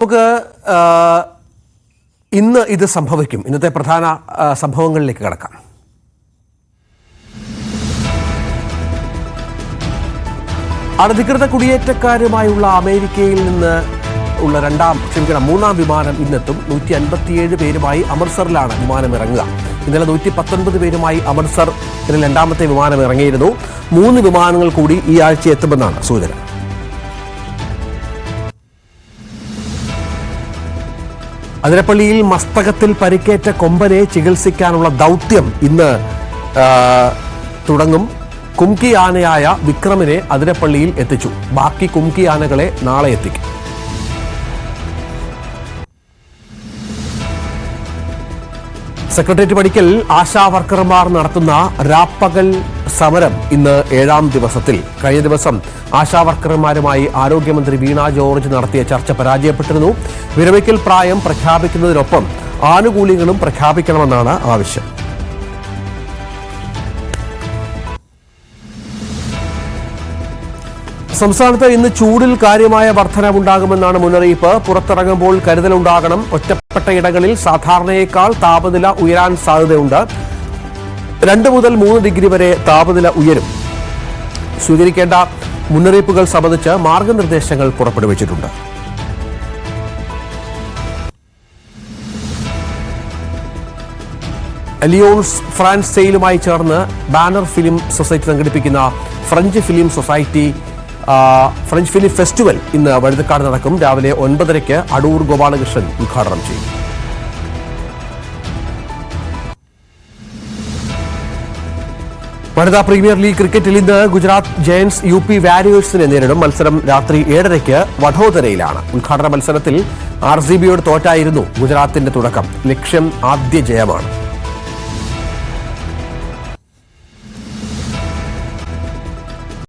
നമുക്ക് ഇന്ന് ഇത് സംഭവിക്കും. ഇന്നത്തെ പ്രധാന സംഭവങ്ങളിലേക്ക് കടക്കാം. അനധികൃത കുടിയേറ്റക്കാരുമായുള്ള അമേരിക്കയിൽ നിന്ന് ഉള്ള മൂന്നാം വിമാനം ഇന്നെത്തും. 157 പേരുമായി അമൃത്സറിലാണ് വിമാനം ഇറങ്ങുക. ഇന്നലെ 119 പേരുമായി അമൃത്സർ രണ്ടാമത്തെ വിമാനം ഇറങ്ങിയിരുന്നു. 3 വിമാനങ്ങൾ കൂടി ഈ ആഴ്ച എത്തുമെന്നാണ് സൂചന. അതിരപ്പള്ളിയിൽ മസ്തകത്തിൽ പരിക്കേറ്റ കൊമ്പനെ ചികിത്സിക്കാനുള്ള ദൗത്യം ഇന്ന് തുടങ്ങും. കുംകി ആനയായ വിക്രമിനെ അതിരപ്പള്ളിയിൽ എത്തിച്ചു. ബാക്കി കുംകി ആനകളെ നാളെ എത്തിക്കും. സെക്രട്ടേറിയറ്റ് പടിക്കൽ ആശാ വർക്കർമാർ നടത്തുന്ന രാപ്പകൽ സമരം ഇന്ന് 7ാം ദിവസത്തിൽ. കഴിഞ്ഞ ദിവസം ആശാ വർക്കർമാരുമായി ആരോഗ്യമന്ത്രി വീണ ജോർജ് നടത്തിയ ചർച്ച പരാജയപ്പെട്ടിരുന്നു. വിരമിക്കൽ പ്രായം പ്രഖ്യാപിക്കുന്നതിനൊപ്പം ആനുകൂല്യങ്ങളും പ്രഖ്യാപിക്കണമെന്നാണ് ആവശ്യം. സംസ്ഥാനത്ത് ഇന്ന് ചൂടിൽ കാര്യമായ വർധനവുണ്ടാകുമെന്നാണ് മുന്നറിയിപ്പ്. പുറത്തിറങ്ങുമ്പോൾ കരുതലുണ്ടാകണം. ഒറ്റപ്പെട്ട ഇടങ്ങളിൽ സാധാരണയേക്കാൾ താപനില ഉയരാൻ സാധ്യതയുണ്ട്. 2 മുതൽ 3 ഡിഗ്രി വരെ താപനില ഉയരും. സ്വീകരിക്കേണ്ട മുന്നറിയിപ്പുകൾ സംബന്ധിച്ച് മാർഗനിർദ്ദേശങ്ങൾ പുറപ്പെടുവിച്ചിട്ടുണ്ട്. അലിയോൺസ് ഫ്രാൻസ് സെയിലുമായി ചേർന്ന് ബാനർ ഫിലിം സൊസൈറ്റി സംഘടിപ്പിക്കുന്ന ഫ്രഞ്ച് ഫിലിം ഫെസ്റ്റിവൽ ഇന്ന് വഴുതക്കാട് നടക്കും. രാവിലെ 9:30 അടൂർ ഗോപാലകൃഷ്ണൻ ഉദ്ഘാടനം ചെയ്യും. വനിതാ പ്രീമിയർ ലീഗ് ക്രിക്കറ്റിൽ ഇന്ന് ഗുജറാത്ത് ജയന്റ്സ് UP വാരിയേഴ്സിനെ നേരിടും. മത്സരം രാത്രി 7:30 വഡോദരയിലാണ്. ഉദ്ഘാടന മത്സരത്തിൽ RCBയോട് തോറ്റായിരുന്നു ഗുജറാത്തിന്റെ തുടക്കം. ലക്ഷ്യം ആദ്യ ജയമാണ്.